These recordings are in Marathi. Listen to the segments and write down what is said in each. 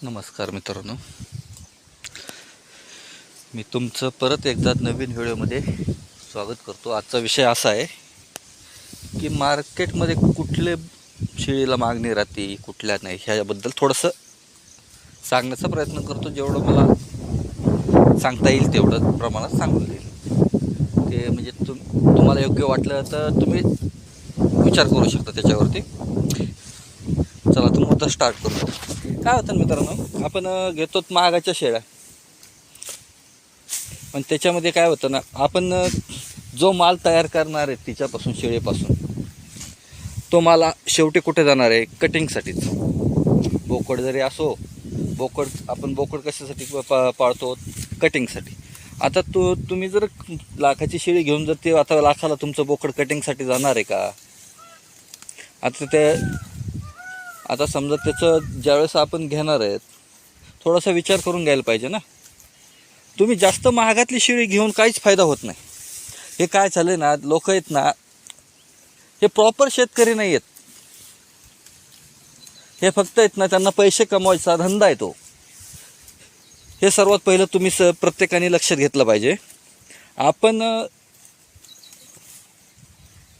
नमस्कार मित्रांनो, मी तुमचं परत एकदा नवीन व्हिडिओमध्ये स्वागत करतो. आजचा विषय असा आहे की मार्केटमध्ये कुठले शेळीला मागणी राहते, कुठल्या नाही, ह्याबद्दल थोडंसं सांगण्याचा प्रयत्न करतो. जेवढं मला सांगता येईल तेवढं प्रमाणात सांगून देईल. ते म्हणजे तुम्हाला योग्य वाटलं तर तुम्ही विचार करू शकता त्याच्यावरती. चला तर मुद्दा स्टार्ट करतो. काय होतं मित्रांनो, आपण घेतो महागाच्या शेळ्या, पण त्याच्यामध्ये काय होतं ना, आपण जो माल तयार करणार आहे तिच्यापासून, शेळीपासून, तो माल शेवटी कुठे जाणार आहे? कटिंगसाठीच. बोकड जरी असो, आपण बोकड कशासाठी पाळतो? कटिंगसाठी. आता तुम्ही जर लाखाची शेळी घेऊन जर ते आता लाखाला तुमचं बोकड कटिंगसाठी जाणार आहे का? आता समजा त्याचं ज्यावेळेस आपण घेणार आहेत, थोडासा विचार करून घ्यायला पाहिजे ना. तुम्ही जास्त महागातली शेळी घेऊन काहीच फायदा होत नाही. हे काय चालू आहे ना, लोक आहेत ना, हे प्रॉपर शेतकरी नाही आहेत. हे फक्त आहेत ना, त्यांना पैसे कमवायचा धंदा आहे तो. हे सर्वात पहिलं तुम्ही प्रत्येकाने लक्षात घेतलं पाहिजे. आपण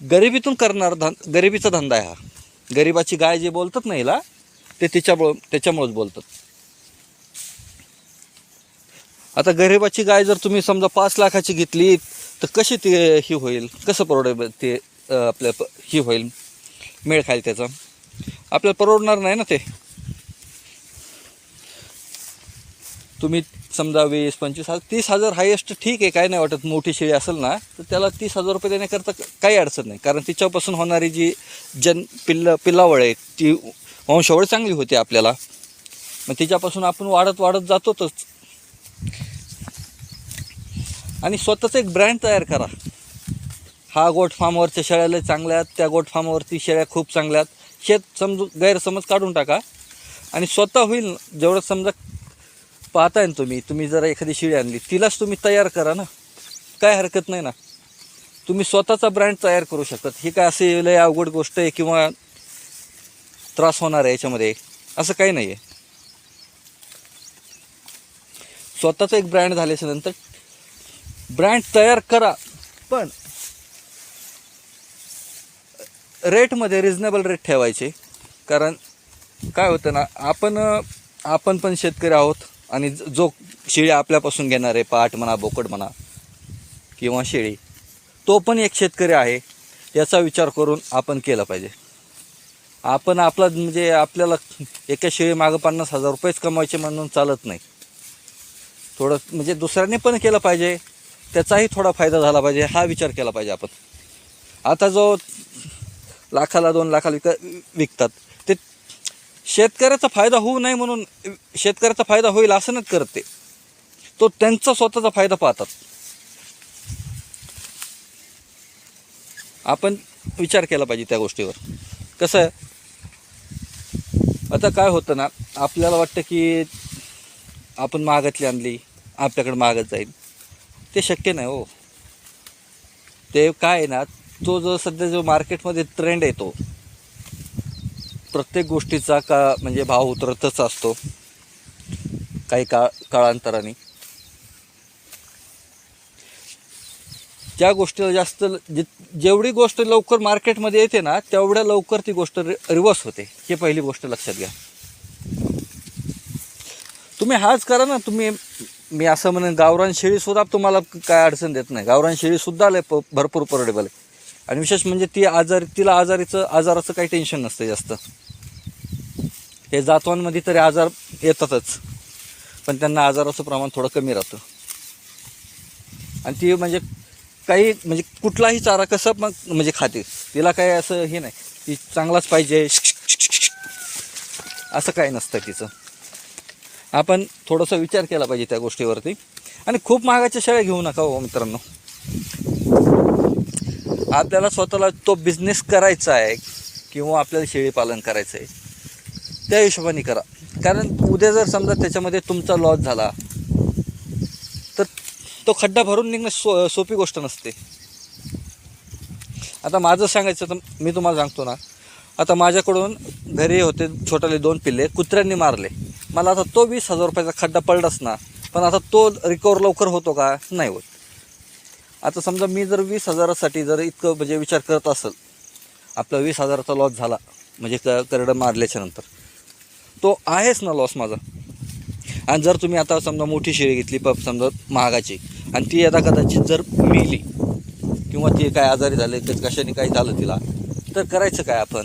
गरिबीतून करणार गरिबीचा धंदा आहे हा. गरिबाची गाय जे बोलतात ना हिला, ते त्याच्यामुळेच बोलतात. आता गरिबाची गाय जर तुम्ही समजा 5 लाखाची घेतली तर कशी ती ही होईल? कसं परवडेल ते? आपल्या ही होईल, मेळ खाईल त्याचा? आपल्याला परवडणार नाही ना ते. तुम्ही समजा 20-25 30,000 हायेस्ट ठीक आहे, काय नाही वाटत. मोठी शेळी असेल ना तर त्याला 30,000 रुपये देण्याकरता काही अडचण नाही, कारण तिच्यापासून होणारी जी पिल्लावळ आहे ती वंशावळ चांगली होते आपल्याला. मग तिच्यापासून आपण वाढत जातोच. आणि स्वतःचं एक ब्रँड तयार करा. हा गोट फार्मवरच्या शेळ्या चांगल्यात, त्या गोट फार्मवरती शेळ्या खूप चांगल्यात. गैरसमज काढून टाका आणि स्वतः होईल जेवढं. समजा पाहताय ना तुम्ही जर एखादी शेळी आणली, तिलाच तुम्ही तयार करा ना, काय हरकत नाही ना. तुम्ही स्वतःचा ब्रँड तयार करू शकतात. ही काय असे लय अवघड गोष्ट आहे किंवा त्रास होणार आहे याच्यामध्ये, असं काही नाही आहे. स्वतःचा एक ब्रँड झाल्याच्या नंतर ब्रँड तयार करा, पण रेटमध्ये रिजनेबल रेट ठेवायचे. कारण काय होतं ना, आपण पण शेतकरी आहोत, आणि जो शेळी आपल्यापासून घेणार आहे, पाट म्हणा, बोकड म्हणा किंवा शेळी, तो पण एक शेतकरी आहे. याचा विचार करून आपण केला पाहिजे. आपण आपला म्हणजे आपल्याला एका शेळी मागं 50,000 रुपयेच कमवायचे म्हणून चालत नाही. थोडं म्हणजे दुसऱ्याने पण केलं पाहिजे, त्याचाही थोडा फायदा झाला पाहिजे, हा विचार केला पाहिजे आपण. आता जो लाखाला 2 लाखाला विकतात, ते शेतकऱ्याचा फायदा होऊ नये म्हणून, शेतकऱ्याचा फायदा होईल असं नाही करत ते, तो त्यांचा स्वतःचा फायदा पाहतात. आपण विचार केला पाहिजे त्या गोष्टीवर. कसं आहे, आता काय होतं ना, आपल्याला वाटतं की आपण महागातली आणली, आपल्याकडे महागत जाईल. ते शक्य नाही हो. ते काय आहे ना, तो जो सध्या जो मार्केटमध्ये ट्रेंड येतो, प्रत्येक गोष्टीचा म्हणजे भाव उतरतच असतो काही काळांतराने. ज्या गोष्टीला जास्त जेवढी गोष्ट लवकर मार्केटमध्ये येते ना, तेवढ्या लवकर ती गोष्ट रिवर्स होते. ही पहिली गोष्ट लक्षात घ्या. तुम्ही हाच करा ना. मी असं म्हणेन, गावरान शेळीसुद्धा तुम्हाला काय अडचण देत नाही. गावरान शेळीसुद्धा भरपूर परवडेबल आहे. आणि विशेष म्हणजे तिला आजाराचं काही टेन्शन नसतं जास्त. हे जातवांमध्ये तरी आजार येतातच, पण त्यांना आजाराचं प्रमाण थोडं कमी राहतं. आणि ती म्हणजे कुठलाही चारा कसं म्हणजे खाते. तिला काय असं हे नाही, ती चांगलाच पाहिजे असं काही नसतं तिचं. आपण थोडासा विचार केला पाहिजे त्या गोष्टीवरती. आणि खूप महागाच्या शेळ्या घेऊ नका हो मित्रांनो. आपल्याला स्वतःला तो बिझनेस करायचा आहे किंवा आपल्याला शेळी पालन करायचं आहे, त्या हिशोबाने करा. कारण उद्या जर समजा त्याच्यामध्ये तुमचा लॉस झाला तर तो खड्डा भरून निघणं सोपी गोष्ट नसते. आता माझं सांगायचं तर मी तुम्हाला सांगतो ना, आता माझ्याकडून घरी होते छोटाले 2 पिल्ले कुत्र्यांनी मारले. मला आता तो 20,000 रुपयाचा खड्डा पडलाच ना, पण आता तो रिकवर लवकर होतो का? नाही होत. आता समजा मी जर 20,000साठी जर इतकं म्हणजे विचार करत असेल, आपला 20,000चा लॉस झाला म्हणजे करडं मारल्याच्या नंतर, तो आहेच ना लॉस माझा. आणि जर तुम्ही आता समजा मोठी शेळी घेतली समजा महागाची, आणि ती आता कदाचित जर मेली किंवा ती काय आजारी झाले, कशाने काही झालं तिला, तर करायचं काय आपण?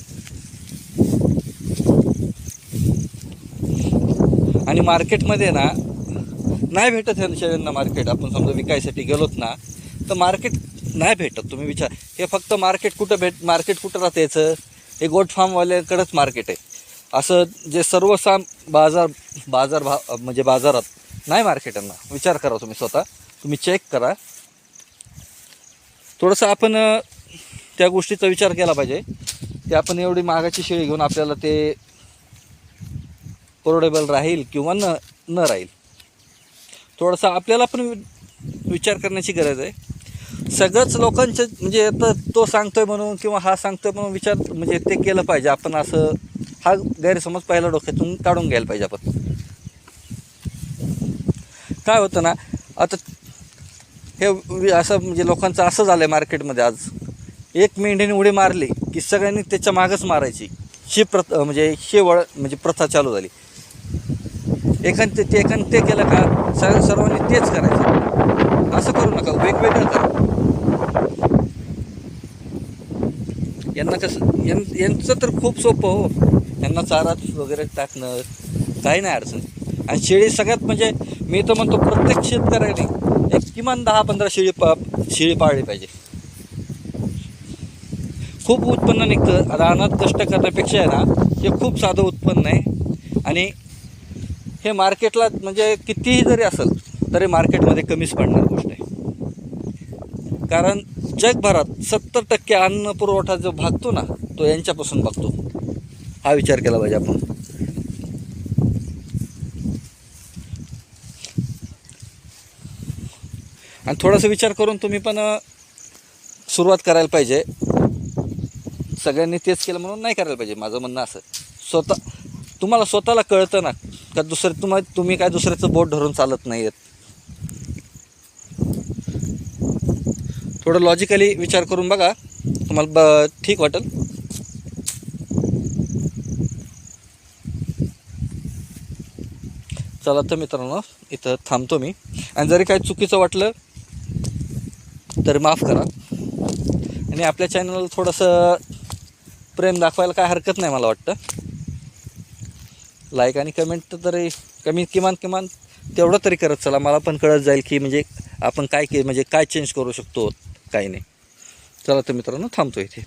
आणि मार्केटमध्ये ना नाही भेटत ह्या शेळ्यांना मार्केट. आपण समजा विकायसाठी गेलोत ना, तर मार्केट नाही भेटत. तुम्ही विचार, हे फक्त मार्केट कुठं राहतं याचं? हे गोट फार्मवाल्याकडेच मार्केट आहे. असं जे सर्वसाम बाजार भाव म्हणजे बाजारात नाही मार्केटांना. विचार करा तुम्ही स्वतः, तुम्ही चेक करा. थोडंसं आपण त्या गोष्टीचा विचार केला पाहिजे की आपण एवढी महागाची शेळी घेऊन आपल्याला ते परवडेबल राहील किंवा न राहील. थोडंसं आपल्याला पण विचार करण्याची गरज आहे. सगळंच लोकांचं म्हणजे आता तो सांगतोय म्हणून किंवा हा सांगतोय म्हणून विचार म्हणजे ते केलं पाहिजे आपण. असं हा गैरसमज पहिला डोक्यातून काढून घ्यायला पाहिजे आपण. काय होतं ना, आता हे असं म्हणजे लोकांचं असं झालं आहे मार्केटमध्ये, आज एक मेंढीने उडी मारली की सगळ्यांनी त्याच्या मागच मारायची म्हणजे प्रथा चालू झाली. एकाने ते केलं का सर्वांनी तेच करायचं. असं करू नका, वेगवेगळं करा. यांना कसं यांचं तर खूप सोपं हो. यांना चारा वगैरे टाकणं काही नाही अडचण. आणि शेळी सगळ्यात म्हणजे मी तर म्हणतो प्रत्येक शेतकऱ्याने एक किमान 10-15 शेळी पाळली पाहिजे. खूप उत्पन्न निघतं. रानात कष्ट करण्यापेक्षा आहे ना, हे खूप साधं उत्पन्न आहे. आणि हे मार्केटला म्हणजे कितीही जरी असेल तरी मार्केटमध्ये कमीच पडणार गोष्ट आहे. कारण जगभरात 70% अन्न पुरवठा जो भागतो ना, तो यांच्यापासून भागतो. हा विचार केला पाहिजे आपण. आणि थोडासा विचार करून तुम्ही पण सुरुवात करायला पाहिजे. सगळ्यांनी तेच केलं म्हणून नाही करायला पाहिजे. माझं म्हणणं असं, तुम्हाला स्वतःला कळतं ना का तुम्ही काय दुसऱ्याचं बोट धरून चालत नाही आहेत. थोडं लॉजिकली विचार करून बघा, तुम्हाला ठीक वाटेल. चला तर मित्रांनो, इथं थांबतो मी. आणि जरी काही चुकीचं वाटलं तर माफ करा. आणि आपल्या चॅनलला थोडंसं प्रेम दाखवायला काय हरकत नाही मला वाटतं. लाईक आणि कमेंट तरी किमान तेवढं तरी करत चला. मला पण कळत जाईल की म्हणजे आपण काय चेंज करू शकतो, काही नाही. चला तर मित्रांनो, थांबतो इथे.